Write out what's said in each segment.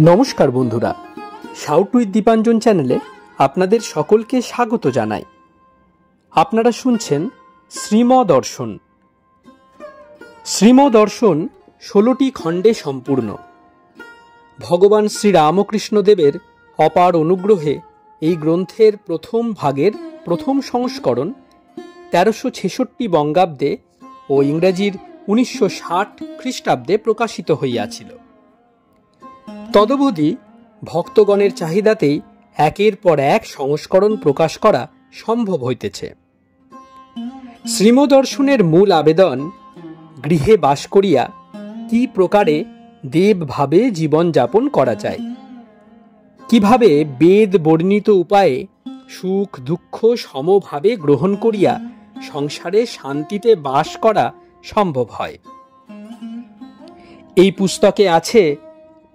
নমস্কার বন্ধুরা, shout with Dipanjan চ্যানেলে আপনাদের সকলকে স্বাগত জানাই। আপনারা শুনছেন শ্রীমদর্শন। শ্রীমদর্শন 16টি খণ্ডে সম্পূর্ণ। ভগবান শ্রীরামকৃষ্ণদেবের অপার অনুগ্রহে এই গ্রন্থের প্রথম ভাগের প্রথম সংস্করণ 1366 বঙ্গাব্দে ও ইংরেজির 1960 খ্রিস্টাব্দে প্রকাশিত হইয়াছিল। তদবধি ভক্তগণের চাহিদাতেই একের পর এক সংস্করণ প্রকাশ করা সম্ভব হইতেছে। শ্রীমদর্শনের মূল আবেদন, গৃহে বাস করিয়া কি প্রকারে দেবভাবে জীবনযাপন করা যায়, কিভাবে বেদ বর্ণিত উপায়ে সুখ দুঃখ সমভাবে গ্রহণ করিয়া সংসারে শান্তিতে বাস করা সম্ভব হয়। এই পুস্তকে আছে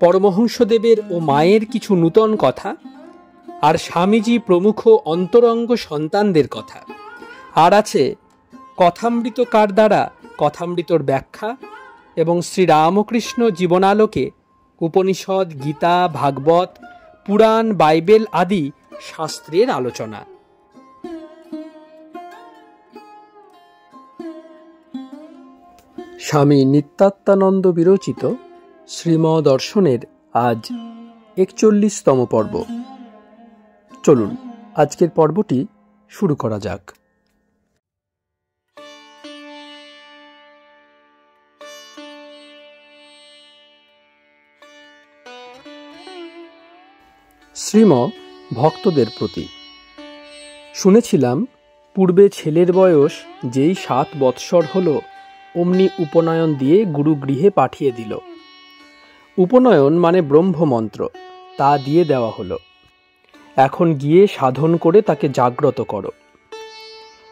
পরমহংসদেবের ও মায়ের কিছু নূতন কথা, আর স্বামীজি প্রমুখ অন্তরঙ্গ সন্তানদের কথা, আর আছে কথামৃতকার দ্বারা কথামৃতর ব্যাখ্যা এবং শ্রীরামকৃষ্ণ জীবনালোকে উপনিষদ, গীতা, ভাগবত, পুরাণ, বাইবেল আদি শাস্ত্রের আলোচনা। স্বামী নিত্যাত্মানন্দ বিরচিত শ্রীমদর্শনের আজ 41তম পর্ব। চলুন আজকের পর্বটি শুরু করা যাক। শ্রীম ভক্তদের প্রতি। শুনেছিলাম পূর্বে ছেলের বয়স যেই 7 বৎসর হল, অমনি উপনয়ন দিয়ে গুরুগৃহে পাঠিয়ে দিল। উপনয়ন মানে ব্রহ্মমন্ত্র, তা দিয়ে দেওয়া হলো। এখন গিয়ে সাধন করে তাকে জাগ্রত করো।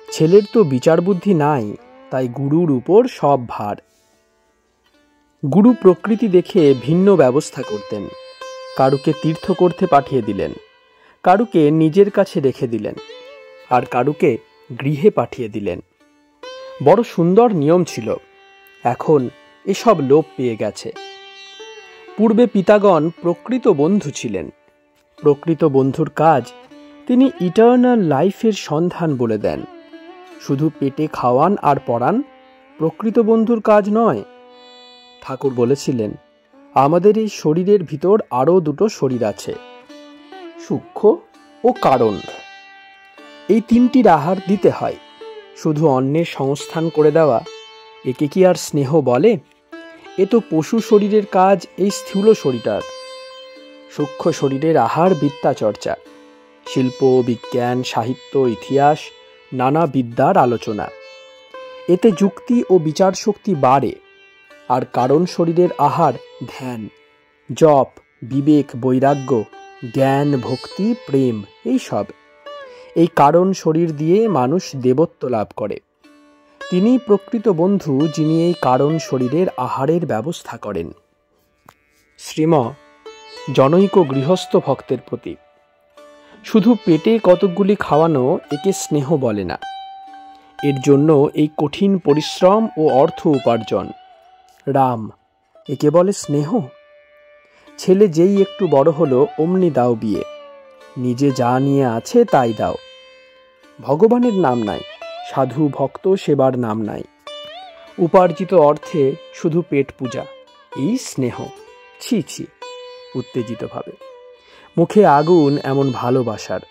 ছেলের তো বিচার বুদ্ধি নাই, তাই গুরুর উপর সব ভার। গুরু প্রকৃতি দেখে ভিন্ন ব্যবস্থা করতেন। কারুকে তীর্থ করতে পাঠিয়ে দিলেন, কারুকে নিজের কাছে রেখে দিলেন, আর কারুকে গৃহে পাঠিয়ে দিলেন। বড় সুন্দর নিয়ম ছিল, এখন এসব লোপ পেয়ে গেছে। পূর্বে পিতাগণ প্রকৃত বন্ধু ছিলেন। প্রকৃত বন্ধুর কাজ তিনি ইটার্নাল লাইফের সন্ধান বলে দেন। শুধু পেটে খাওয়ান আর পড়ান প্রকৃত বন্ধুর কাজ নয়। ঠাকুর বলেছিলেন, আমাদের এই শরীরের ভিতর আরও 2টো শরীর আছে, সূক্ষ্ম ও কারণ। এই 3টির আহার দিতে হয়। শুধু অন্নের সংস্থান করে দেওয়া, একে কি আর স্নেহ বলে? এ তো পশু শরীরের কাজ এই স্থূল শরীরটার। সূক্ষ্ম শরীরের আহার বিদ্যা চর্চা, শিল্প, বিজ্ঞান, সাহিত্য, ইতিহাস, নানা বিদ্যার আলোচনা। এতে যুক্তি ও বিচার শক্তি বাড়ে। আর কারণ শরীরের আহার ধ্যান, জপ, বিবেক, বৈরাগ্য, জ্ঞান, ভক্তি, প্রেম, এই সব। এই কারণ শরীর দিয়ে মানুষ দেবত্ব লাভ করে। তিনি প্রকৃত বন্ধু, যিনি এই কারণ শরীরের আহারের ব্যবস্থা করেন। শ্রীম জনৈক গৃহস্থ ভক্তের প্রতি। শুধু পেটে কতকগুলি খাওয়ানো একে স্নেহ বলে না। এর জন্য এই কঠিন পরিশ্রম ও অর্থ উপার্জন। রাম, একে বলে স্নেহ? ছেলে যেই একটু বড় হলো, অমনি দাও বিয়ে। নিজে যা নিয়ে আছে তাই দাও। ভগবানের নাম নাই, সাধু ভক্ত সেবার নাম নাই। উপার্জিত অর্থে শুধু পেট পূজা, এই স্নেহ? ছি ছি! উত্তেজিতভাবে মুখে আগুন এমন ভালোবাসার।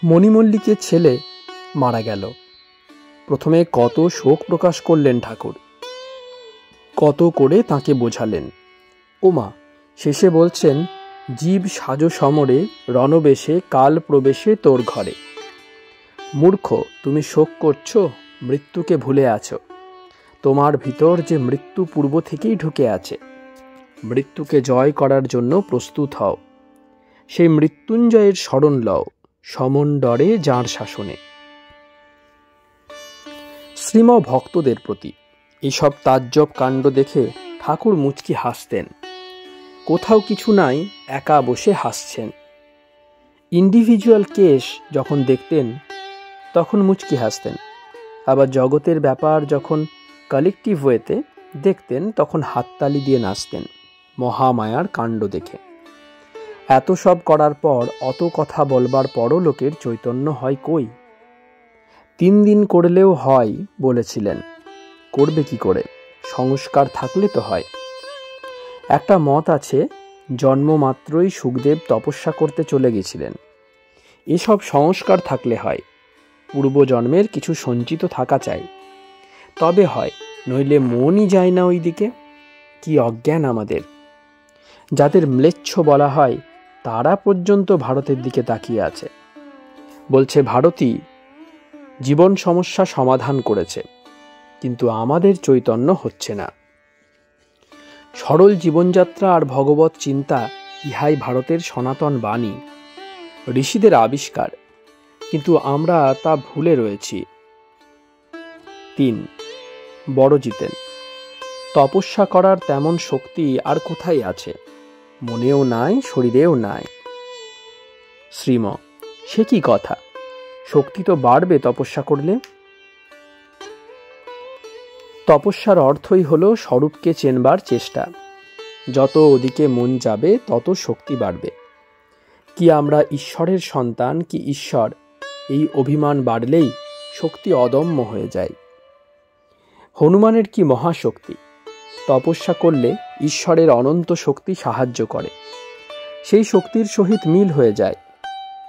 মণিমল্লিকের ছেলে মারা গেল। প্রথমে কত শোক প্রকাশ করলেন ঠাকুর, কত করে তাকে বোঝালেন। ওমা, শেষে বলছেন, জীব সাজো সমরে রণবেশে কাল প্রবেশে তোর ঘরে। মূর্খ, তুমি শোক করছো, মৃত্যুকে ভুলে আছো। তোমার ভিতর যে মৃত্যু পূর্ব থেকেই ঢুকে আছে। মৃত্যুকে জয় করার জন্য প্রস্তুত হও। সেই মৃত্যুঞ্জয়ের শরণ লও, সমণ্ডরে যাঁর শাসনে। শ্রীম ভক্তদের প্রতি। এইসব তাজ্জব কাণ্ড দেখে ঠাকুর মুচকি হাসতেন। কোথাও কিছু নাই, একা বসে হাসছেন। ইন্ডিভিজুয়াল কেস যখন দেখতেন তখন মুচকি হাসতেন। আবার জগতের ব্যাপার যখন কালেকটিভ ওয়েতে, দেখতেন তখন হাততালি দিয়ে নাচতেন মহামায়ার কাণ্ড দেখে। এত সব করার পর, অত কথা বলবার পরও লোকের চৈতন্য হয় কই? 3 দিন করলেও হয় বলেছিলেন, করবে কি করে? সংস্কার থাকলে তো হয়। একটা মত আছে, জন্মমাত্রই সুখদেব তপস্যা করতে চলে গেছিলেন। এসব সংস্কার থাকলে হয়, পূর্বজন্মের কিছু সঞ্চিত থাকা চাই, তবে হয়, নইলে মনই যায় না ওই দিকে। কি অজ্ঞান আমাদের! যাদের ম্লেচ্ছ বলা হয় তারা পর্যন্ত ভারতের দিকে তাকিয়ে আছে। বলছে ভারতী জীবন সমস্যা সমাধান করেছে, কিন্তু আমাদের চৈতন্য হচ্ছে না। সরল জীবনযাত্রা আর ভগবত চিন্তা, ইহাই ভারতের সনাতন বাণী, ঋষিদের আবিষ্কার, কিন্তু আমরা তা ভুলে রয়েছি। 3. বড়জিতেন, তপস্যা করার তেমন শক্তি আর কোথায় আছে? মনেও নাই, শরীরেও নাই। শ্রীম, সে কি কথা? শক্তি তো বাড়বে তপস্যা করলে। তপস্যার অর্থই হলো স্বরূপকে চেনবার চেষ্টা। যত ওদিকে মন যাবে তত শক্তি বাড়বে। কি আমরা ঈশ্বরের সন্তান, কি ঈশ্বর, এই অভিমান বাড়লেই শক্তি অদম্য হয়ে যায়। হনুমানের কি মহাশক্তি! তপস্যা করলে ঈশ্বরের অনন্ত শক্তি সাহায্য করে, সেই শক্তির সহিত মিল হয়ে যায়।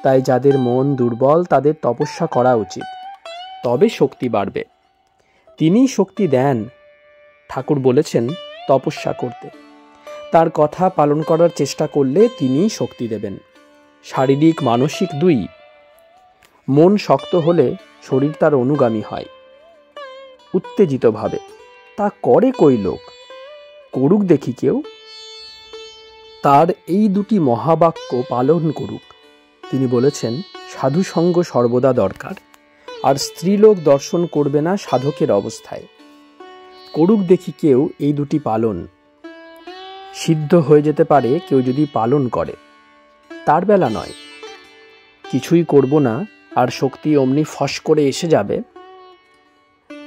তাই যাদের মন দুর্বল তাদের তপস্যা করা উচিত, তবে শক্তি বাড়বে। তিনিই শক্তি দেন। ঠাকুর বলেছেন তপস্যা করতে, তার কথা পালন করার চেষ্টা করলে তিনিই শক্তি দেবেন, শারীরিক মানসিক দুই। মন শক্ত হলে শরীর তার অনুগামী হয় উত্তেজিতভাবে। তা করে কই লোক? করুক দেখি কেউ। তার এই দুটি মহাবাক্য পালন করুক। তিনি বলেছেন সাধুসঙ্গ সর্বদা দরকার, আর স্ত্রীলোক দর্শন করবে না সাধকের অবস্থায়। করুক দেখি কেউ এই দুটি পালন। সিদ্ধ হয়ে যেতে পারে কেউ যদি পালন করে, তার বেলা নয়। কিছুই করব না আর শক্তি অমনি ফস করে এসে যাবে।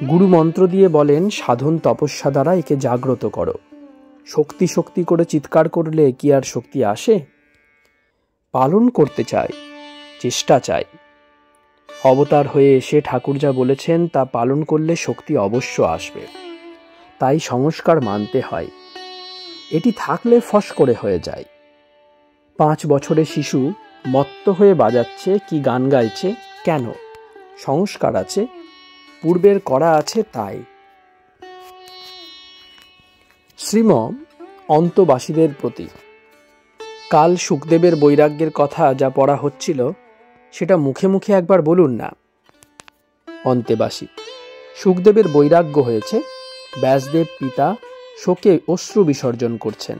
গুরু মন্ত্র দিয়ে বলেন সাধন তপস্যা দ্বারা একে জাগ্রত করো। শক্তি শক্তি করে চিৎকার করলে কি আর শক্তি আসে? পালন করতে চাই, চেষ্টা চাই। অবতার হয়ে এসে ঠাকুর যা বলেছেন তা পালন করলে শক্তি অবশ্য আসবে। তাই সংস্কার মানতে হয়। এটি থাকলে ফস করে হয়ে যায়। 5 বছরের শিশু মত্ত হয়ে বাজাচ্ছে কি গান গাইছে, কেন? সংস্কার আছে, পূর্বের করা আছে তাই। শ্রীম, অন্তবাসীদের প্রতি। কাল সুখদেবের বৈরাগ্যের কথা যা পড়া হচ্ছিল সেটা মুখে মুখে একবার বলুন না। অন্তেবাসী, সুখদেবের বৈরাগ্য হয়েছে। ব্যাসদেব পিতা শোকে অশ্রু বিসর্জন করছেন।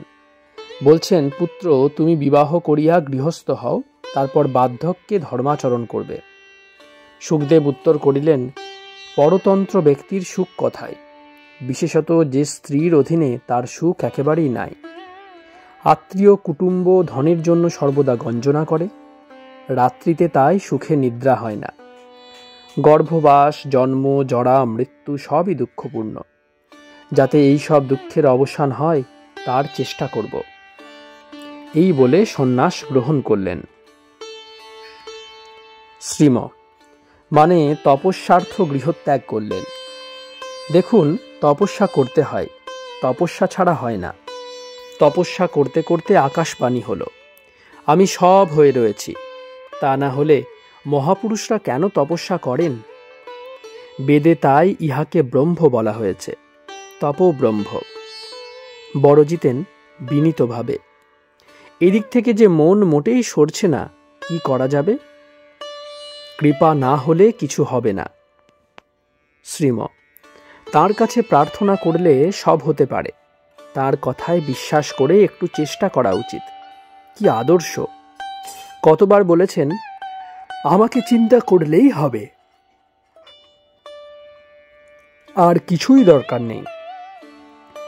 বলছেন পুত্র, তুমি বিবাহ করিয়া গৃহস্থ হও, তারপর বার্ধক্যে ধর্মাচরণ করবে। সুখদেব উত্তর করিলেন, পরতন্ত্র ব্যক্তির সুখ কথায়, বিশেষত যে স্ত্রীর অধীনে তার সুখ একেবারেই নাই। আত্মীয় কুটুম্ব ধনের জন্য সর্বদা গঞ্জনা করে, রাত্রিতে তাই সুখে নিদ্রা হয় না। গর্ভবাস, জন্ম, জরা, মৃত্যু সবই দুঃখপূর্ণ। যাতে এই সব দুঃখের অবসান হয় তার চেষ্টা করব। এই বলে সন্ন্যাস গ্রহণ করলেন। শ্রীম, মানে তপস্যার্থ গৃহত্যাগ করলেন। দেখুন, তপস্যা করতে হয়, তপস্যা ছাড়া হয় না। তপস্যা করতে করতে আকাশবাণী হলো, আমি সব হয়ে রয়েছি। তা না হলে মহাপুরুষরা কেন তপস্যা করেন? বেদে তাই ইহাকে ব্রহ্ম বলা হয়েছে, তপোব্রহ্ম। বড়জিতেন বিনীতভাবে, এদিক থেকে যে মন মোটেই সরছে না, কি করা যাবে? কৃপা না হলে কিছু হবে না। শ্রীম, তার কাছে প্রার্থনা করলে সব হতে পারে। তার কথায় বিশ্বাস করে একটু চেষ্টা করা উচিত। কি আদর্শ! কতবার বলেছেন আমাকে চিন্তা করলেই হবে, আর কিছুই দরকার নেই।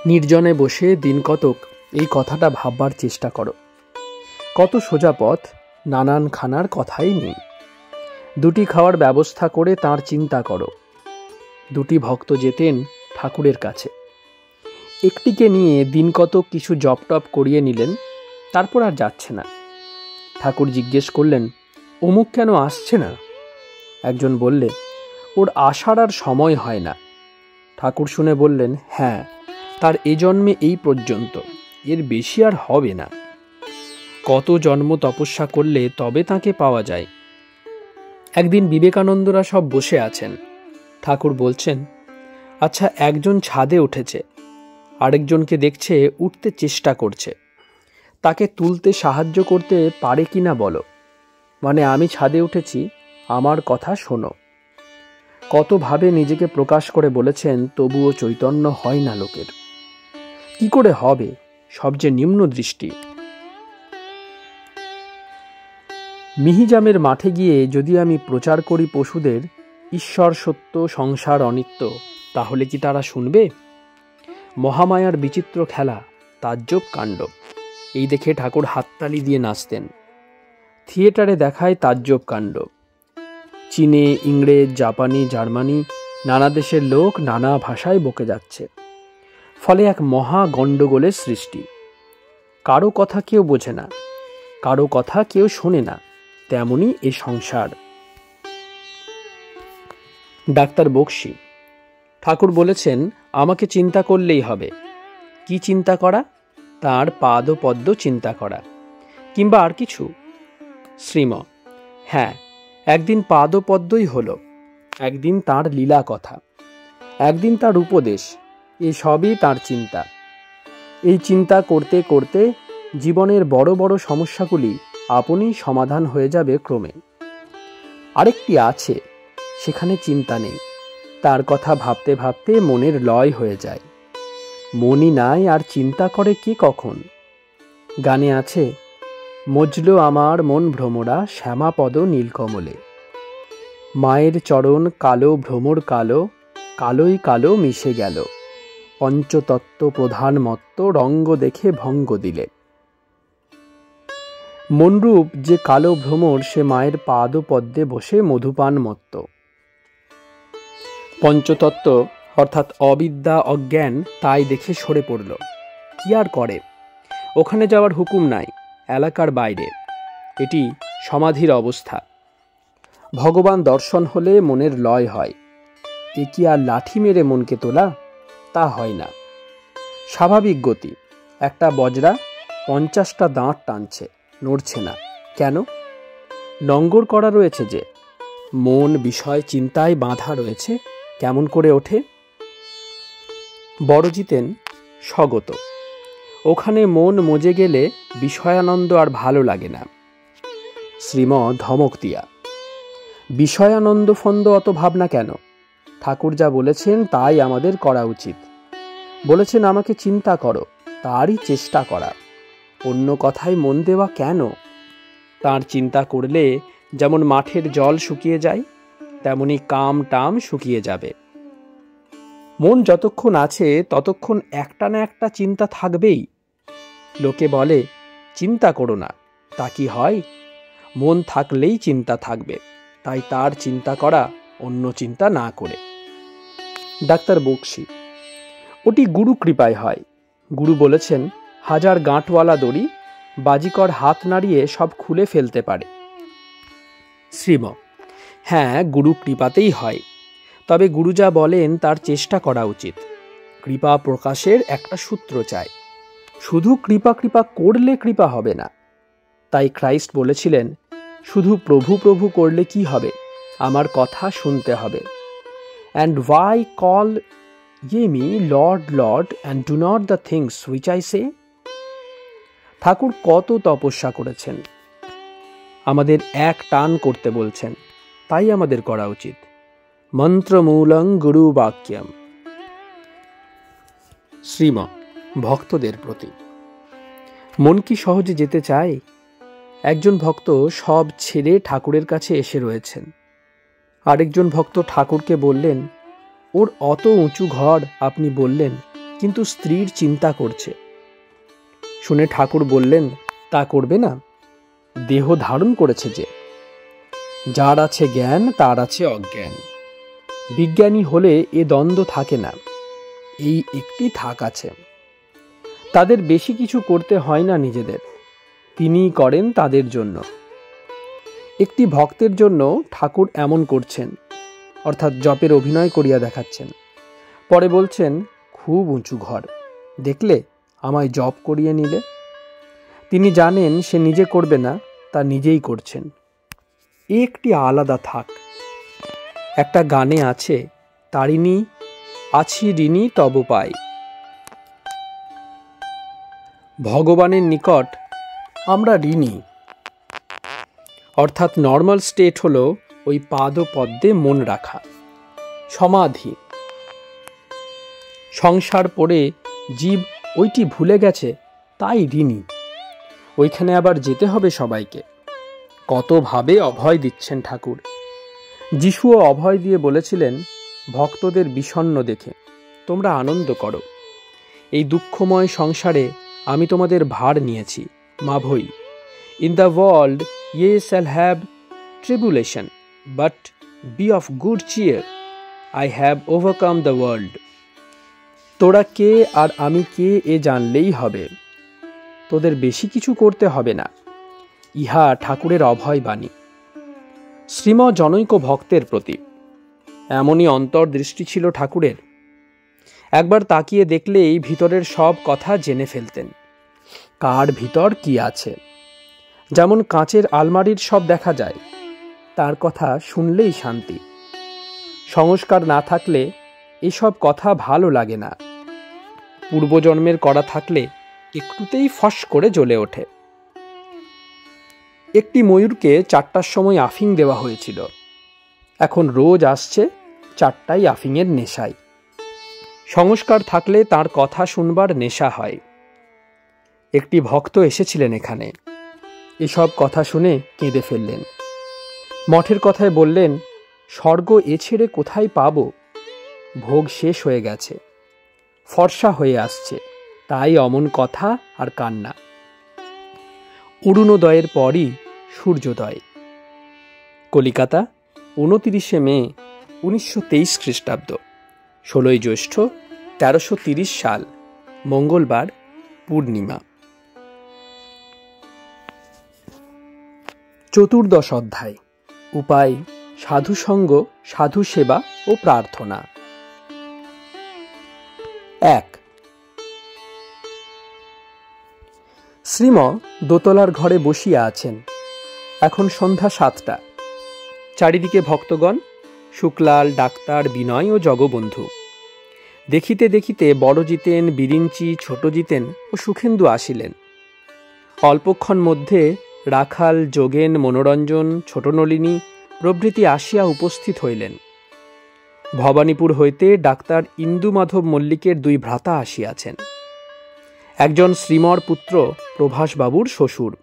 নির্জনে বসে দিন কতক এই কথাটা ভাববার চেষ্টা করো। কত সোজা পথ, নানান খানার কথাই নেই। 2টি খাওয়ার ব্যবস্থা করে তার চিন্তা করো। 2টি ভক্ত যেতেন ঠাকুরের কাছে। একটিকে নিয়ে দিন কত কিছু জপ টপ করিয়ে নিলেন, তারপর আর যাচ্ছে না। ঠাকুর জিজ্ঞেস করলেন, অমুক কেন আসছে না? একজন বললে, ওর আসার আর সময় হয় না। ঠাকুর শুনে বললেন, হ্যাঁ, তার এ জন্মে এই পর্যন্ত, এর বেশি আর হবে না। কত জন্ম তপস্যা করলে তবে তাকে পাওয়া যায়। একদিন বিবেকানন্দরা সব বসে আছেন। ঠাকুর বলছেন, আচ্ছা, একজন ছাদে উঠেছে, আরেকজনকে দেখছে উঠতে চেষ্টা করছে, তাকে তুলতে সাহায্য করতে পারে কিনা বলো। মানে আমি ছাদে উঠেছি, আমার কথা শোনো। কতভাবে নিজেকে প্রকাশ করে বলেছেন, তবুও চৈতন্য হয় না লোকের। কি করে হবে? সবচেয়ে নিম্ন দৃষ্টি। মিহিজামের মাঠে গিয়ে যদি আমি প্রচার করি পশুদের ঈশ্বর সত্য, সংসার অনিত্য, তাহলে কি তারা শুনবে? মহামায়ার বিচিত্র খেলা, তাজ্জব কাণ্ড, এই দেখে ঠাকুর হাততালি দিয়ে নাচতেন। থিয়েটারে দেখায় তাজ্জব কাণ্ড। চীনে, ইংরেজ, জাপানি, জার্মানি, নানা দেশের লোক নানা ভাষায় বকে যাচ্ছে। ফলে এক মহা গণ্ডগোলের সৃষ্টি। কারো কথা কেউ বোঝে না, কারো কথা কেউ শোনে না। তেমনই এ সংসার। ডাক্তার বক্সী, ঠাকুর বলেছেন আমাকে চিন্তা করলেই হবে। কি চিন্তা করা? তাঁর পাদ ও পদ্ম চিন্তা করা, কিংবা আর কিছু? শ্রীম, হ্যাঁ, একদিন পাদ ও পদ্মই হলো, একদিন তাঁর লীলা কথা, একদিন তাঁর উপদেশ, এসবই তাঁর চিন্তা। এই চিন্তা করতে করতে জীবনের বড় বড় সমস্যাগুলি আপনিই সমাধান হয়ে যাবে ক্রমে। আরেকটি আছে, সেখানে চিন্তা নেই, তার কথা ভাবতে ভাবতে মনের লয় হয়ে যায়। মনই নাই আর চিন্তা করে কে কখন? গানে আছে, মজলো আমার মন ভ্রমরা শ্যামাপদ নীলকমলে। মায়ের চরণ কালো ভ্রমর কালো, কালোই কালো মিশে গেল। পঞ্চতত্ত্ব প্রধান মত্ত রঙ্গ দেখে ভঙ্গ দিলে। মনরূপ যে কালো ভ্রমর, সে মায়ের পাদ পদ্মে বসে মধুপান মত্ত। পঞ্চতত্ত্ব অর্থাৎ অবিদ্যা, অজ্ঞান, তাই দেখে সরে পড়ল। কি আর করে? ওখানে যাওয়ার হুকুম নাই, এলাকার বাইরে। এটি সমাধির অবস্থা। ভগবান দর্শন হলে মনের লয় হয়। এ কি আর লাঠি মেরে মনকে তোলা? তা হয় না। স্বাভাবিক গতি। একটা বজরা 50টা দাঁত টানছে, নড়ছে না। কেন? নঙ্গর করা রয়েছে যে। মন বিষয় চিন্তায় বাঁধা রয়েছে, কেমন করে ওঠে? বড় জিতেন স্বগত। ওখানে মন মজে গেলে বিষয়ানন্দ আর ভালো লাগে না। শ্রীম ধমক দিয়া, বিষয়ানন্দ ফন্দ অত ভাবনা কেন? ঠাকুর যা বলেছেন তাই আমাদের করা উচিত। বলেছেন আমাকে চিন্তা করো, তারই চেষ্টা করা। অন্য কথায় মন দেওয়া কেন? তার চিন্তা করলে যেমন মাঠের জল শুকিয়ে যায়, তেমনি কাম টাম শুকিয়ে যাবে। মন যতক্ষণ আছে ততক্ষণ একটা না একটা চিন্তা থাকবেই। লোকে বলে চিন্তা করো না, তা কি হয়? মন থাকলেই চিন্তা থাকবে, তাই তার চিন্তা করা, অন্য চিন্তা না করে। ডাক্তার বক্সী, ওটি গুরু কৃপায় হয়। গুরু বলেছেন 1000 গাঁটওয়ালা দড়ি বাজিকর হাত নাড়িয়ে সব খুলে ফেলতে পারে। শ্রীম, হ্যাঁ, গুরু কৃপাতেই হয়। তবে গুরু যা বলেন তার চেষ্টা করা উচিত। কৃপা প্রকাশের একটা সূত্র চাই। শুধু কৃপা কৃপা করলে কৃপা হবে না। তাই খ্রাইস্ট বলেছিলেন, শুধু প্রভু প্রভু করলে কি হবে? আমার কথা শুনতে হবে। And why call ye me Lord, Lord, and do not the things which I say? ঠাকুর কত তপস্যা করেছেন, আমাদের এক টান করতে বলছেন, তাই আমাদের করা উচিত। মন্ত্রমূলং গুরু বাক্যম। শ্রীম ভক্তদের প্রতি, মন কি সহজে যেতে চায়? একজন ভক্ত সব ছেড়ে ঠাকুরের কাছে এসে রয়েছেন। আরেকজন ভক্ত ঠাকুরকে বললেন, ওর অত উঁচু ঘর আপনি বললেন, কিন্তু স্ত্রীর চিন্তা করছে। শুনে ঠাকুর বললেন, তা করবে না? দেহ ধারণ করেছে যে। যার আছে জ্ঞান তার আছে অজ্ঞান। বিজ্ঞানী হলে এ দ্বন্দ্ব থাকে না, এই একটি থাক আছে। তাদের বেশি কিছু করতে হয় না নিজেদের, তিনিই করেন তাদের জন্য। একটি ভক্তের জন্য ঠাকুর এমন করছেন, অর্থাৎ জপের অভিনয় করিয়া দেখাচ্ছেন। পরে বলছেন, খুব উঁচু ঘর, দেখলে আমায় জপ করিয়ে নিলে। তিনি জানেন সে নিজে করবে না, তা নিজেই করছেন। একটি আলাদা থাক। একটা গানে আছে, তারিণী আছি ঋণী তব পাই। ভগবানের নিকট আমরা ঋণী, অর্থাৎ নর্মাল স্টেট হলো ওই পাদ পদ্মে মন রাখা, সমাধি। সংসার পড়ে জীব ওইটি ভুলে গেছে, তাই ঋণী। ওইখানে আবার যেতে হবে সবাইকে। কতভাবে অভয় দিচ্ছেন ঠাকুর। যিশুও অভয় দিয়ে বলেছিলেন, ভক্তদের বিষণ্ণ দেখে তোমরা আনন্দ করো। এই দুঃখময় সংসারে আমি তোমাদের ভার নিয়েছি, মাভৈ। In the world ye shall have tribulation, but be of good cheer, I have overcome the world. তোরা কে আর আমি কে এ জানলেই হবে, তোদের বেশি কিছু করতে হবে না। ইহা ঠাকুরের অভয় বাণী, শ্রীম জনৈক ভক্তের প্রতি। এমনই অন্তর্দৃষ্টি ছিল ঠাকুরের। একবার তাকিয়ে দেখলেই ভিতরের সব কথা জেনে ফেলতেন, কার ভিতর কি আছে। যেমন কাঁচের আলমারির সব দেখা যায়, তার কথা শুনলেই শান্তি। সংস্কার না থাকলে এসব কথা ভালো লাগে না। পূর্বজন্মের করা থাকলে একটুতেই ফস করে জ্বলে ওঠে। একটি ময়ূরকে 4টার সময় আফিং দেওয়া হয়েছিল, এখন রোজ আসছে 4টায় আফিংয়ের নেশায়। সংস্কার থাকলে তার কথা শুনবার নেশা হয়। একটি ভক্ত এসেছিলেন এখানে, এসব কথা শুনে কেঁদে ফেললেন। মঠের কথায় বললেন, স্বর্গ এ ছেড়ে কোথায় পাব, ভোগ শেষ হয়ে গেছে, ফর্সা হয়ে আসছে, তাই অমন কথা আর কান্না। অরুণোদয়ের পরই সূর্যোদয়। কলিকাতা, 29শে মে 1923 খ্রিস্টাব্দ, 16ই জ্যৈষ্ঠ 1330 সাল, মঙ্গলবার, পূর্ণিমা। 14 অধ্যায়। উপায়, সাধুসঙ্গ, সাধু সেবা ও প্রার্থনা। 1। শ্রীম দোতলার ঘরে বসিয়া আছেন। এখন সন্ধ্যা 7টা। চারিদিকে ভক্তগণ, শুক্লাল, ডাক্তার, বিনয় ও জগবন্ধু। দেখিতে দেখিতে বড় জিতেন, বিরিঞ্চি, ছোট জিতেন ও সুখেন্দু আসিলেন। অল্পক্ষণ মধ্যে রাখাল, যোগেন, মনোরঞ্জন, ছোট নলিনী প্রভৃতি আসিয়া উপস্থিত হইলেন। ভবানীপুর হইতে ডাক্তার ইন্দুমাধব মল্লিকের 2 ভ্রাতা আসিয়াছেন। একজন শ্রীমর পুত্র প্রভাসবাবুর শ্বশুর।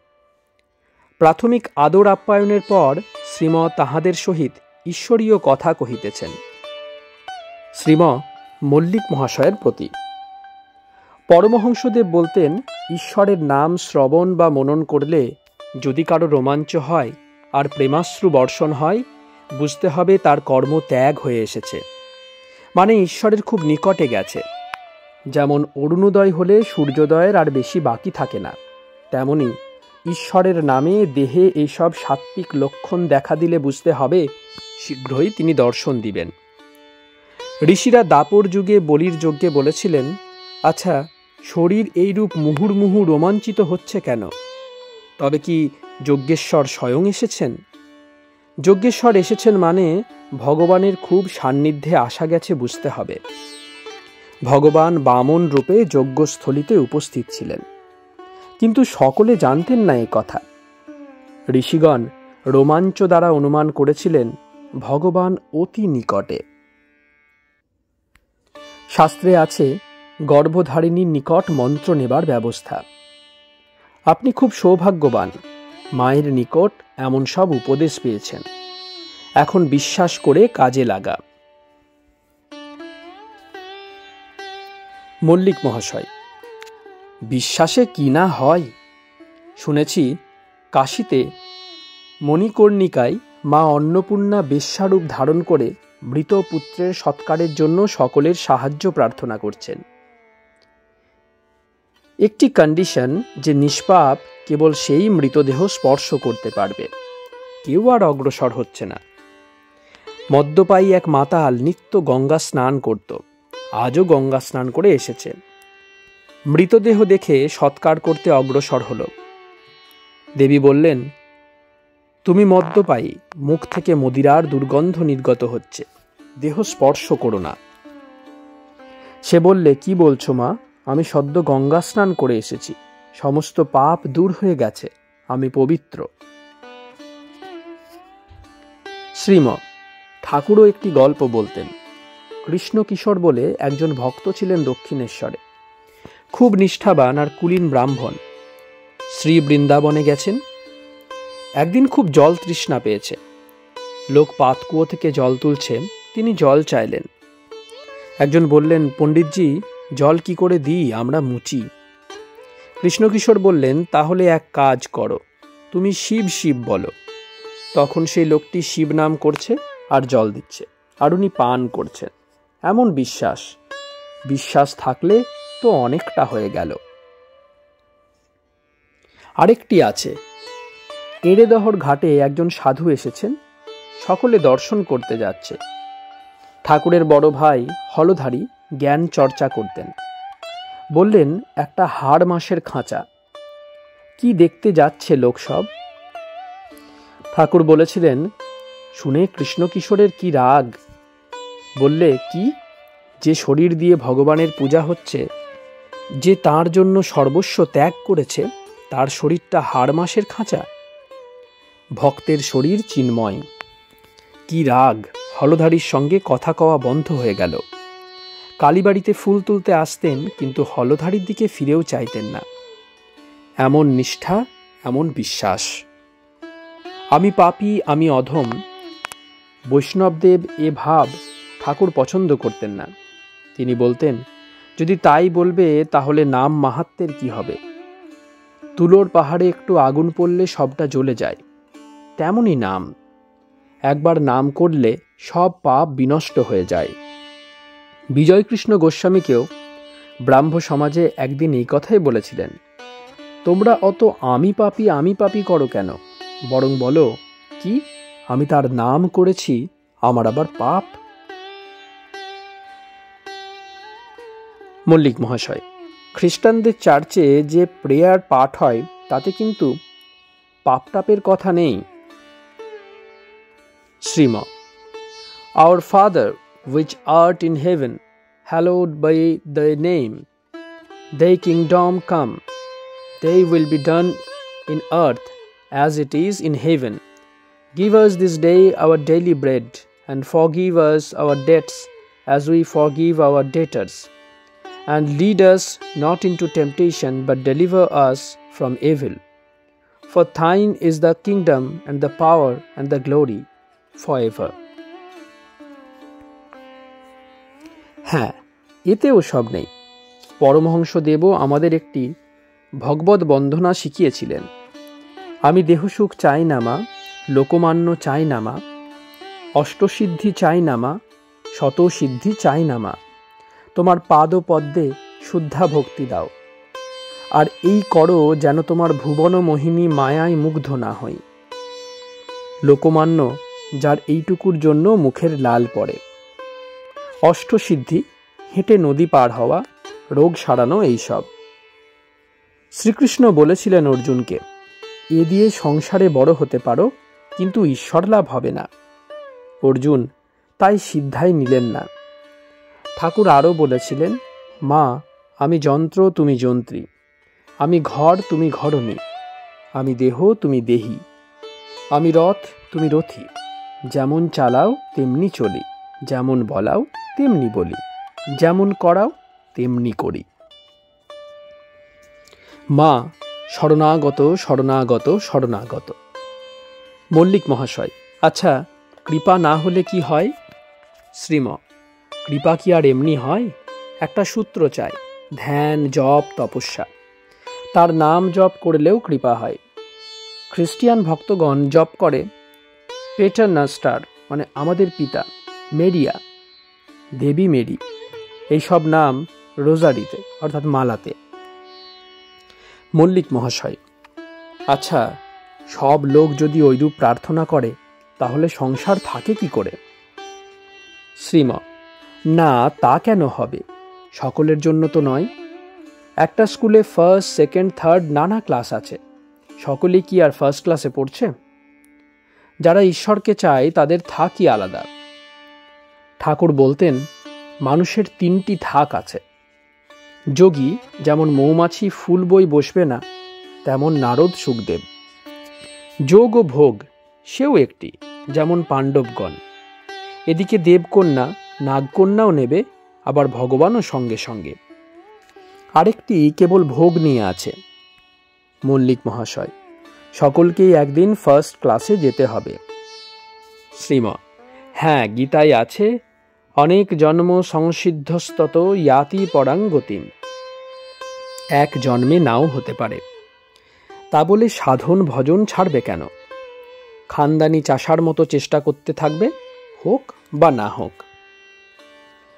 প্রাথমিক আদর আপ্যায়নের পর শ্রীম তাহাদের সহিত ঈশ্বরীয় কথা কহিতেছেন। শ্রীম মল্লিক মহাশয়ের প্রতি। পরমহংসদেব বলতেন, ঈশ্বরের নাম শ্রবণ বা মনন করলে যদি কারো রোমাঞ্চ হয় আর প্রেমাশ্রু বর্ষণ হয়, বুঝতে হবে তার কর্ম ত্যাগ হয়ে এসেছে, মানে ঈশ্বরের খুব নিকটে গেছে। যেমন অরুণোদয় হলে সূর্যোদয়ের আর বেশি বাকি থাকে না, তেমনি ঈশ্বরের নামে দেহে এইসব সাত্ত্বিক লক্ষণ দেখা দিলে বুঝতে হবে শীঘ্রই তিনি দর্শন দিবেন। ঋষিরা দাপর যুগে বলির যজ্ঞে বলেছিলেন, আচ্ছা, শরীর এইরূপ মুহুর্মুহু রোমাঞ্চিত হচ্ছে কেন? তবে কি যজ্ঞেশ্বর স্বয়ং এসেছেন? যজ্ঞেশ্বর এসেছেন মানে ভগবানের খুব সান্নিধ্যে আসা গেছে বুঝতে হবে। ভগবান বামন রূপে যজ্ঞস্থলিতে উপস্থিত ছিলেন, কিন্তু সকলে জানতেন না এ কথা। ঋষিগণ রোমাঞ্চ দ্বারা অনুমান করেছিলেন ভগবান অতি নিকটে। শাস্ত্রে আছে গর্ভধারিণীর নিকট মন্ত্র নেবার ব্যবস্থা। আপনি খুব সৌভাগ্যবান, মায়ের নিকট এমন সব উপদেশ পেয়েছেন। এখন বিশ্বাস করে কাজে লাগা। মল্লিক মহাশয়, বিশ্বাসে কি না হয়। শুনেছি কাশীতে মণিকর্ণিকায় মা অন্নপূর্ণা বেশ্যারূপ ধারণ করে মৃত পুত্রের সৎকারের জন্য সকলের সাহায্য প্রার্থনা করছেন। একটি কন্ডিশন যে নিষ্পাপ কেবল সেই মৃতদেহ স্পর্শ করতে পারবে, কেউ আর অগ্রসর হচ্ছে না। মদ্যপায়ী এক মাতাল নিত্য গঙ্গা স্নান করত, আজও গঙ্গা স্নান করে এসেছে। মৃতদেহ দেখে সৎকার করতে অগ্রসর হল। দেবী বললেন, তুমি মদ্যপায়ী, মুখ থেকে মদিরার দুর্গন্ধ নির্গত হচ্ছে, দেহ স্পর্শ করো না। সে বললে, কি বলছো মা, আমি সদ্য গঙ্গা স্নান করে এসেছি, সমস্ত পাপ দূর হয়ে গেছে, আমি পবিত্র। শ্রীম ঠাকুরও একটি গল্প বলতেন। কৃষ্ণ কিশোর বলে একজন ভক্ত ছিলেন দক্ষিণেশ্বরে, খুব নিষ্ঠাবান আর কুলীন ব্রাহ্মণ। শ্রী বৃন্দাবনে গেছেন। একদিন খুব জল তৃষ্ণা পেয়েছে। লোক পাতকুয়ো থেকে জল তুলছে, তিনি জল চাইলেন। একজন বললেন, পণ্ডিতজি, জল কি করে দিই, আমরা মুচি। কৃষ্ণকিশোর বললেন, তাহলে এক কাজ করো, তুমি শিব শিব বলো। তখন সেই লোকটি শিব নাম করছে আর জল দিচ্ছে, আর উনি পান করছেন। এমন বিশ্বাস, বিশ্বাস থাকলে তো অনেকটা হয়ে গেল। আরেকটি আছে। এড়েদহর ঘাটে একজন সাধু এসেছেন, সকলে দর্শন করতে যাচ্ছে। ঠাকুরের বড় ভাই হলধারী জ্ঞান চর্চা করতেন। বললেন, একটা হাড় মাসের খাঁচা, কি দেখতে যাচ্ছে লোক সব। ঠাকুর বলেছিলেন, শুনে কৃষ্ণকিশোরের কি রাগ। বললে, কি, যে শরীর দিয়ে ভগবানের পূজা হচ্ছে, যে তার জন্য সর্বস্ব ত্যাগ করেছে, তার শরীরটা হাড় মাসের খাঁচা। ভক্তের শরীর চিন্ময়। কি রাগ! হলধারীর সঙ্গে কথা কওয়া বন্ধ হয়ে গেল। কালীবাড়িতে ফুল তুলতে আসতেন, কিন্তু হলধারীর দিকে ফিরেও চাইতেন না। এমন নিষ্ঠা, এমন বিশ্বাস। আমি পাপী, আমি অধম, বৈষ্ণবদেব এ ভাব ঠাকুর পছন্দ করতেন না। তিনি বলতেন, যদি তাই বলবে তাহলে নাম মাহাত্ম্যের কি হবে? তুলোর পাহাড়ে একটু আগুন পড়লে সবটা জ্বলে যায়, তেমনই নাম। একবার নাম করলে সব পাপ বিনষ্ট হয়ে যায়। বিজয়কৃষ্ণ গোস্বামীকেও ব্রাহ্ম সমাজে একদিন এই কথাই বলেছিলেন, তোমরা অত আমি পাপী করো কেন? বরং বলো, কি, আমি তার নাম করেছি, আমার আবার পাপ? মল্লিক মহাশয়, খ্রিস্টানদের চার্চে যে প্রেয়ার পাঠ হয় তাতে কিন্তু পাপ টাপের কথা নেই। শ্রীম Our Father, which art in heaven, hallowed be thy name. Thy kingdom come, thy will be done in earth as it is in heaven. Give us this day our daily bread, and forgive us our debts as we forgive our debtors. And lead us not into temptation, but deliver us from evil. For thine is the kingdom and the power and the glory forever. হ্যাঁ, এতেও সব নেই। পরমহংসদেবও আমাদের একটি ভগবদ বন্দনা শিখিয়েছিলেন। আমি দেহসুখ চাই না মা, লোকমান্য চাই না মা, অষ্টসিদ্ধি চাই না মা, শতসিদ্ধি চাই না মা, তোমার পাদ পদ্মে শুদ্ধা ভক্তি দাও। আর এই করো যেন তোমার ভুবন মোহিনী মায়ায় মুগ্ধ না হই। লোকমান্য যার এইটুকুর জন্য মুখের লাল পড়ে। অষ্টসিদ্ধি, হেঁটে নদী পার হওয়া, রোগ সারানো, এইসব। শ্রীকৃষ্ণ বলেছিলেন অর্জুনকে, এ দিয়ে সংসারে বড় হতে পারো, কিন্তু ঈশ্বর লাভ হবে না। অর্জুন তাই সিদ্ধাই নিলেন না। ঠাকুর আরও বলেছিলেন, মা, আমি যন্ত্র, তুমি যন্ত্রী, আমি ঘর, তুমি ঘরণী, আমি দেহ, তুমি দেহী, আমি রথ, তুমি রথী, যেমন চালাও তেমনি চলি, যেমন বলাও তেমনি বলি, যেমন করাও তেমনি করি। মা, শরণাগত শরণাগত শরণাগত। মল্লিক মহাশয়, আচ্ছা, কৃপা না হলে কি হয়? শ্রীম কৃপা কি আর এমনি হয়? একটা সূত্র চাই, ধ্যান, জপ, তপস্যা। তার নাম জপ করলেও কৃপা হয়। খ্রিস্টিয়ান ভক্তগণ জপ করে পেটার নাস্টার, মানে আমাদের পিতা, মেরিয়া, দেবী মেরি, এইসব নাম রোজারিতে অর্থাৎ মালাতে। মল্লিক মহাশয়, আচ্ছা, সব লোক যদি ঐরূপ প্রার্থনা করে তাহলে সংসার থাকে কি করে? শ্রীম: না, তা কেন হবে? সকলের জন্য তো নয়। একটা স্কুলে ফার্স্ট, সেকেন্ড, থার্ড নানা ক্লাস আছে। সকলেই কি আর ফার্স্ট ক্লাসে পড়ছে? যারা ঈশ্বরকে চায় তাদের থাকই আলাদা। ঠাকুর বলতেন, মানুষের 3টি থাক আছে। যোগী যেমন মৌমাছি ফুল বই বসবে না, তেমন নারদ সুখদেব। যোগ ও ভোগ সেও একটি, যেমন পাণ্ডবগণ। এদিকে দেবকন্যা, নাগকন্যাও নেবে, আবার ভগবানও সঙ্গে সঙ্গে। আরেকটি কেবল ভোগ নিয়ে আছে। মল্লিক মহাশয়, সকলকেই একদিন ফার্স্ট ক্লাসে যেতে হবে। শ্রীম: হ্যাঁ, গীতায় আছে, অনেক জন্ম সংসিদ্ধস্তত ইয়াতি পরাং গতিম। এক জন্মে নাও হতে পারে। তা বলে সাধন ভজন ছাড়বে কেন? খানদানি চাষার মতো চেষ্টা করতে থাকবে, হোক বা না হোক।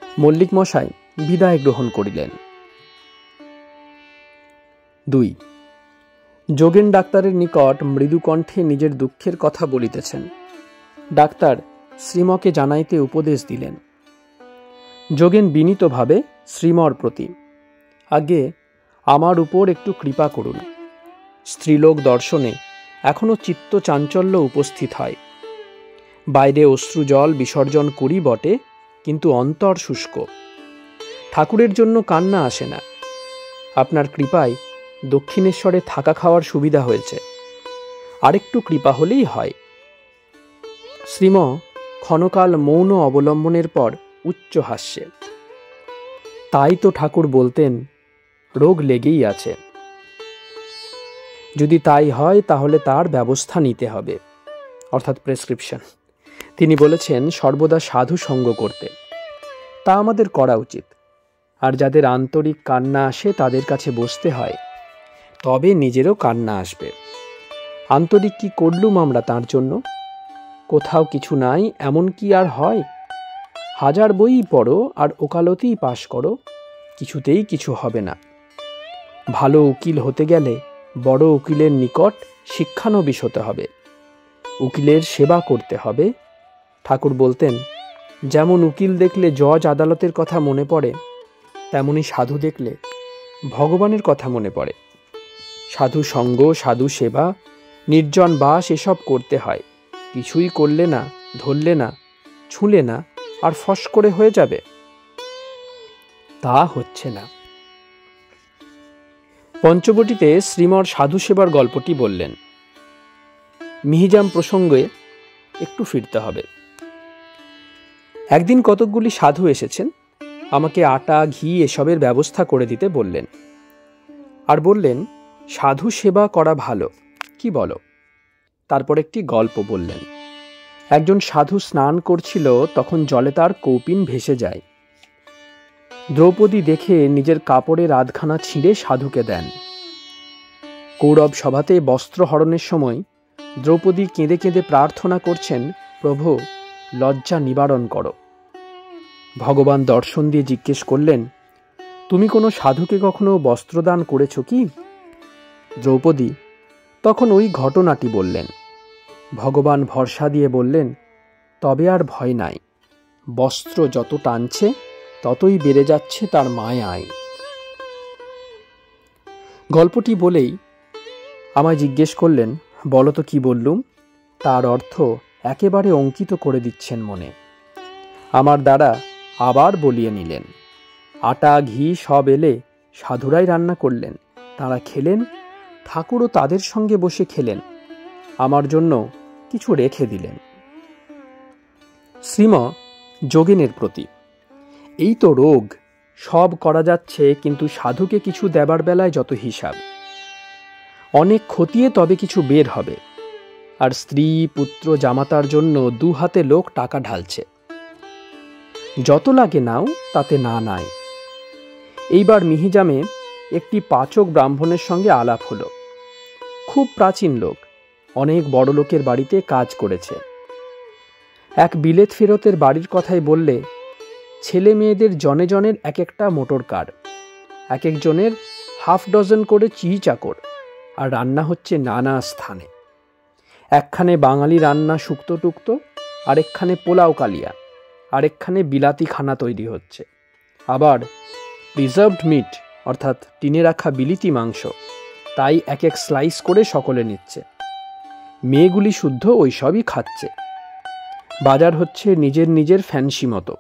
মল্লিক মশাই বিদায় গ্রহণ করিলেন। 2. যোগেন ডাক্তারের নিকট মৃদুকণ্ঠে নিজের দুঃখের কথা বলিতেছেন। ডাক্তার শ্রীমকে জানাইতে উপদেশ দিলেন। যোগেন বিনীতভাবে শ্রীমর প্রতি, আগে আমার উপর একটু কৃপা করুন। স্ত্রীলোক দর্শনে এখনো চিত্ত চাঞ্চল্য উপস্থিত হয়। বাইরে অশ্রুজল বিসর্জন করি বটে, কিন্তু অন্তর শুষ্ক। ঠাকুরের জন্য কান্না আসে না। আপনার কৃপায় দক্ষিণেশ্বরে থাকা খাওয়ার সুবিধা হয়েছে। আরেকটু কৃপা হলেই হয়। শ্রীম ক্ষণকাল মৌন অবলম্বনের পর উচ্চ হাস্যে, তাই তো ঠাকুর বলতেন, রোগ লেগেই আছে। যদি তাই হয় তাহলে তার ব্যবস্থা নিতে হবে, অর্থাৎ প্রেসক্রিপশন। তিনি বলেছেন সর্বদা সাধু সঙ্গ করতে। তা আমাদের করা উচিত। আর যাদের আন্তরিক কান্না আসে তাদের কাছে বসতে হয়, তবে নিজেরও কান্না আসবে। আন্তরিক কি করলুম আমরা তার জন্য? কোথাও কিছু নাই এমন কি আর হয়? 1000 বই পড়ো আর ওকালতেই পাশ করো, কিছুতেই কিছু হবে না। ভালো উকিল হতে গেলে বড় উকিলের নিকট শিক্ষানবিশ হতে হবে, উকিলের সেবা করতে হবে। ঠাকুর বলতেন, যেমন উকিল দেখলে জজ আদালতের কথা মনে পড়ে, তেমনি সাধু দেখলে ভগবানের কথা মনে পড়ে। সাধু সঙ্গ, সাধু সেবা, নির্জন বাস এসব করতে হয়। কিছুই করলে না, ধরলে না, ছুঁলে না, আর ফস করে হয়ে যাবে, তা হচ্ছে না। পঞ্চবটিতে শ্রীমর সাধু সেবার গল্পটি বললেন। মিহিজাম প্রসঙ্গে একটু ফিরতে হবে। একদিন কতকগুলি সাধু এসেছেন, আমাকে আটা, ঘি এসবের ব্যবস্থা করে দিতে বললেন। আর বললেন, সাধু সেবা করা ভালো, কি বলো? তারপর একটি গল্প বললেন। একজন সাধু স্নান করছিল, তখন জলে তার কৌপিন ভেসে যায়। দ্রৌপদী দেখে নিজের কাপড়ের আধখানা ছিঁড়ে সাধুকে দেন। কৌরব সভাতে বস্ত্র হরণের সময় দ্রৌপদী কেঁদে কেঁদে প্রার্থনা করছেন, প্রভু লজ্জা নিবারণ করো। ভগবান দর্শন দিয়ে জিজ্ঞেস করলেন, তুমি কোনো সাধুকে কখনো বস্ত্রদান করেছ কি? দ্রৌপদী তখন ওই ঘটনাটি বললেন। ভগবান ভরসা দিয়ে বললেন, তবে আর ভয় নাই, বস্ত্র যত টানছে ততই বেড়ে যাচ্ছে তার মায়ায়। গল্পটি বলেই আমায় জিজ্ঞেস করলেন, বলো তো কি বললুম? তার অর্থ একেবারে অঙ্কিত করে দিচ্ছেন মনে। আমার দ্বারা আবার বলিয়ে নিলেন। আটা, ঘি সব এলে সাধুরাই রান্না করলেন, তারা খেলেন, ঠাকুরও তাদের সঙ্গে বসে খেলেন, আমার জন্য কিছু রেখে দিলেন। শ্রীম যোগেনের প্রতি, এই তো রোগ, সব করা যাচ্ছে, কিন্তু সাধুকে কিছু দেবার বেলায় যত হিসাব। অনেক খতিয়ে তবে কিছু বের হবে, আর স্ত্রী, পুত্র, জামাতার জন্য 2 হাতে লোক টাকা ঢালছে। যত লাগে নাও, তাতে না নাই। এইবার মিহিজামে একটি পাচক ব্রাহ্মণের সঙ্গে আলাপ হলো। খুব প্রাচীন লোক, অনেক বড় লোকের বাড়িতে কাজ করেছে। এক বিলেত ফেরতের বাড়ির কথাই বললে, ছেলে মেয়েদের জনে জনের এক একটা মোটর কার, এক একজনের হাফ ডজন করে চাকর, আর রান্না হচ্ছে নানা স্থানে। একখানে বাঙালি রান্না শুক্তো টুক্তো, আরেকখানে পোলাও কালিয়া, আরেকখানে বিলাতি খানা তৈরি হচ্ছে। আবার প্রিজার্ভড মিট অর্থাৎ টিনে রাখা বিলিতি মাংস, তাই এক এক স্লাইস করে সকলে নিচ্ছে। মেয়েগুলি শুদ্ধ ওই সবই খাচ্ছে। বাজার হচ্ছে নিজের নিজের ফ্যান্সি মতো।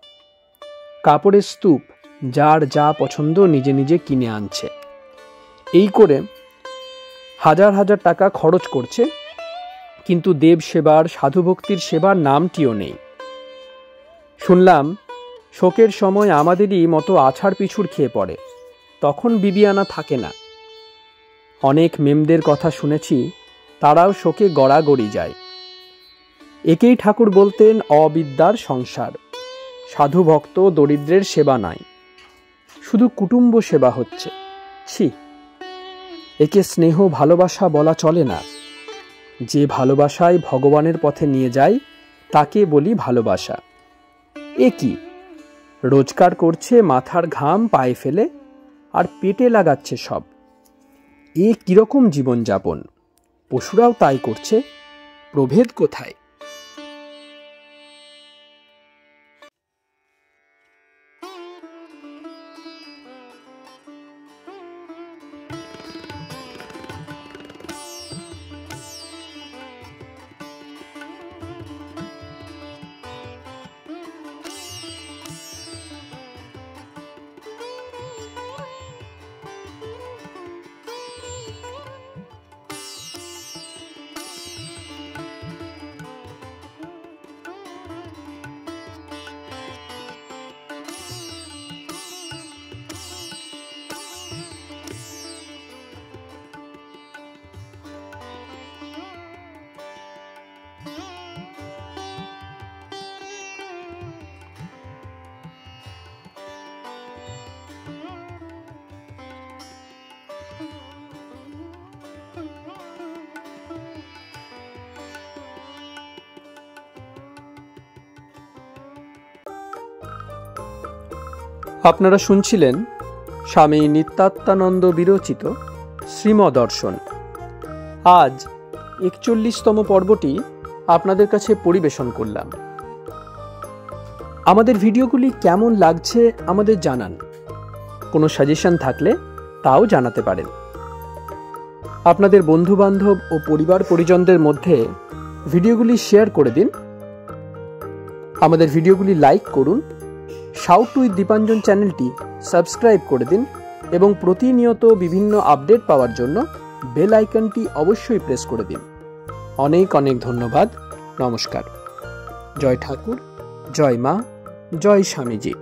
কাপড়ের স্তূপ যার যা পছন্দ নিজে নিজে কিনে আনছে। এই করে হাজার হাজার টাকা খরচ করছে, কিন্তু দেব সেবার সাধুভক্তির সেবার নামটিও নেই। শুনলাম শোকের সময় আমাদেরই মতো আছাড় পিছুড় খেয়ে পড়ে, তখন বিবিয়ানা থাকে না। অনেক মেমদের কথা শুনেছি, তারাও শোকে গড়াগড়ি যায়। একেই ঠাকুর বলতেন অবিদ্যার সংসার। সাধু ভক্ত দরিদ্রের সেবা নাই, শুধু কুটুম্ব সেবা হচ্ছে। ছি, একে স্নেহ ভালোবাসা বলা চলে না। যে ভালোবাসায় ভগবানের পথে নিয়ে যায় তাকে বলি ভালোবাসা। এ কি, রোজগার করছে মাথার ঘাম পায়ে ফেলে, আর পেটে লাগাচ্ছে সব। এ কিরকম জীবনযাপন? পশুরাও তাই করছে, প্রভেদ কোথায়? আপনারা শুনছিলেন স্বামী নিত্যাত্মানন্দ বিরচিত শ্রীমদর্শন। আজ ৪১তম পর্বটি আপনাদের কাছে পরিবেশন করলাম। আমাদের ভিডিওগুলি কেমন লাগছে আমাদের জানান। কোনো সাজেশন থাকলে তাও জানাতে পারেন। আপনাদের বন্ধুবান্ধব ও পরিবার পরিজনদের মধ্যে ভিডিওগুলি শেয়ার করে দিন। আমাদের ভিডিওগুলি লাইক করুন। শাউট উইথ দীপাঞ্জন চ্যানেলটি সাবস্ক্রাইব করে দিন এবং প্রতিনিয়ত বিভিন্ন আপডেট পাওয়ার জন্য বেল আইকনটি অবশ্যই প্রেস করে দিন। অনেক অনেক ধন্যবাদ। নমস্কার। জয় ঠাকুর, জয় মা, জয় স্বামীজি।